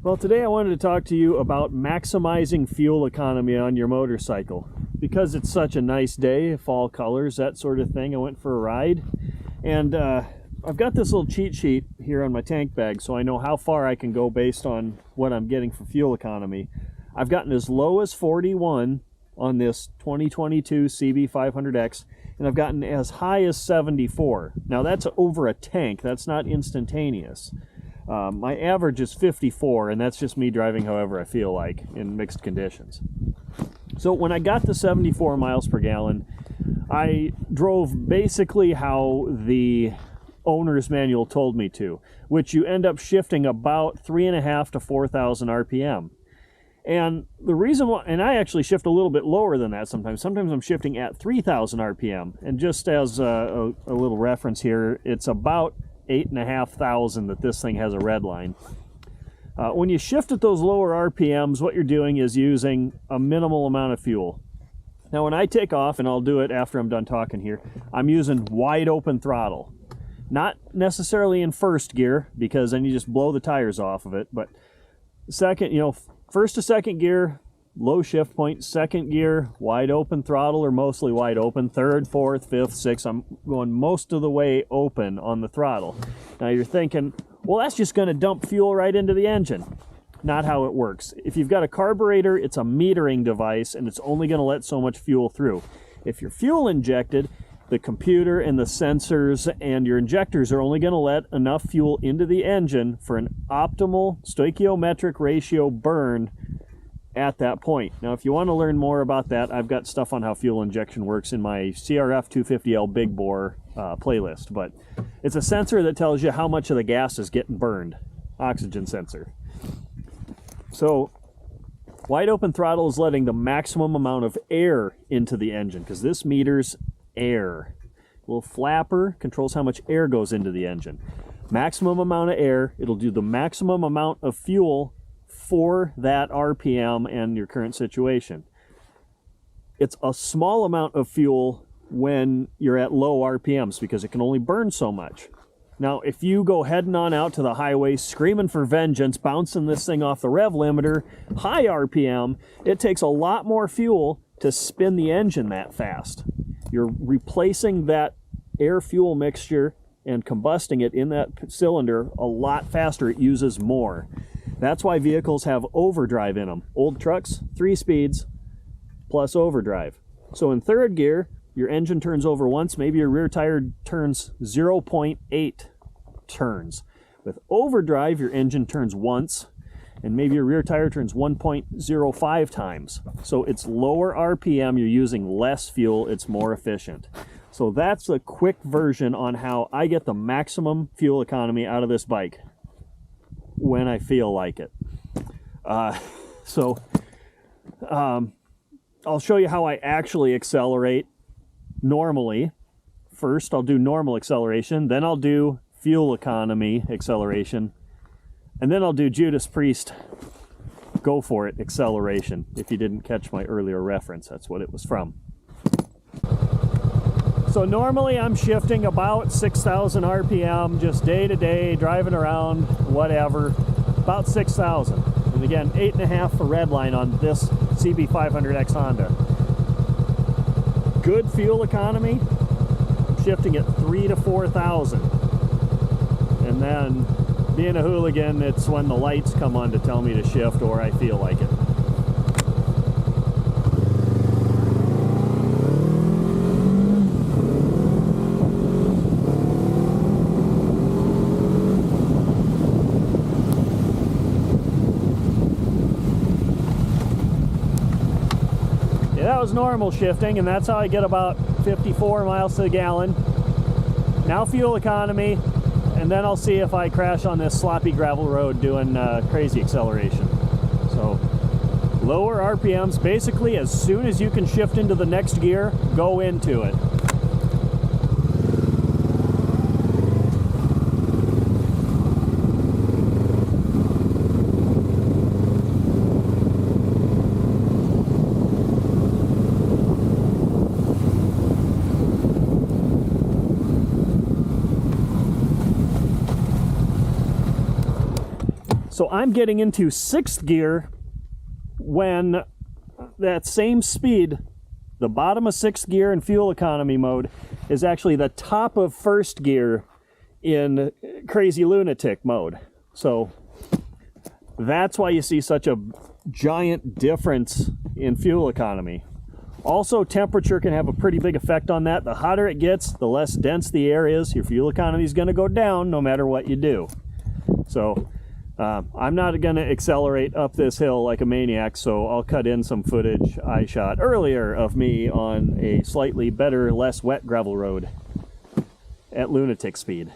Well, today I wanted to talk to you about maximizing fuel economy on your motorcycle. Because it's such a nice day, fall colors, that sort of thing, I went for a ride. And I've got this little cheat sheet here on my tank bag so I know how far I can go based on what I'm getting for fuel economy. I've gotten as low as 41 on this 2022 CB500X, and I've gotten as high as 74. Now that's over a tank, that's not instantaneous. My average is 54, and that's just me driving however I feel like in mixed conditions. So when I got to 74 miles per gallon, I drove basically how the owner's manual told me to, which you end up shifting about 3.5 to 4,000 RPM. And the reason why, and I actually shift a little bit lower than that sometimes. Sometimes I'm shifting at 3,000 RPM. And just as a little reference here, it's about 8,500 that this thing has a red line. When you shift at those lower RPMs, what you're doing is using a minimal amount of fuel. Now when I take off, and I'll do it after I'm done talking here, I'm using wide open throttle. Not necessarily in first gear, because then you just blow the tires off of it, but second, first to second gear, low shift point, second gear, wide open throttle or mostly wide open, third, fourth, fifth, sixth, I'm going most of the way open on the throttle. Now you're thinking, well, that's just going to dump fuel right into the engine. Not how it works. If you've got a carburetor, it's a metering device and it's only going to let so much fuel through. If you're fuel injected, the computer and the sensors and your injectors are only going to let enough fuel into the engine for an optimal stoichiometric ratio burn at that point. Now, if you want to learn more about that, I've got stuff on how fuel injection works in my CRF 250L Big Bore playlist. But it's a sensor that tells you how much of the gas is getting burned. Oxygen sensor. So, wide open throttle is letting the maximum amount of air into the engine, because this meters air. A little flapper controls how much air goes into the engine. Maximum amount of air, it'll do the maximum amount of fuel for that RPM and your current situation. It's a small amount of fuel when you're at low RPMs because it can only burn so much. Now, if you go heading on out to the highway screaming for vengeance, bouncing this thing off the rev limiter, high RPM, it takes a lot more fuel to spin the engine that fast. You're replacing that air-fuel mixture and combusting it in that cylinder a lot faster. It uses more. That's why vehicles have overdrive in them. Old trucks, 3 speeds plus overdrive. So in third gear, your engine turns over once, maybe your rear tire turns 0.8 turns. With overdrive, your engine turns once, and maybe your rear tire turns 1.05 times. So it's lower RPM, you're using less fuel, it's more efficient. So that's a quick version on how I get the maximum fuel economy out of this bike when I feel like it. I'll show you how I actually accelerate normally. First, I'll do normal acceleration, then I'll do fuel economy acceleration, and then I'll do Judas Priest, go for it, acceleration. If you didn't catch my earlier reference, that's what it was from. So normally I'm shifting about 6,000 RPM, just day to day, driving around, whatever, about 6,000. And again, 8.5 for redline on this CB500X Honda. Good fuel economy, I'm shifting at 3,000 to 4,000. And then, being a hooligan, it's when the lights come on to tell me to shift or I feel like it. Yeah, that was normal shifting, and that's how I get about 54 miles to the gallon. Now fuel economy. And then I'll see if I crash on this sloppy gravel road doing crazy acceleration. So lower RPMs, basically as soon as you can shift into the next gear, go into it. So I'm getting into 6th gear when that same speed, the bottom of 6th gear in fuel economy mode, is actually the top of 1st gear in crazy lunatic mode. So that's why you see such a giant difference in fuel economy. Also, temperature can have a pretty big effect on that. The hotter it gets, the less dense the air is. Your fuel economy is going to go down no matter what you do. So I'm not going to accelerate up this hill like a maniac, so I'll cut in some footage I shot earlier of me on a slightly better, less wet gravel road at lunatic speed.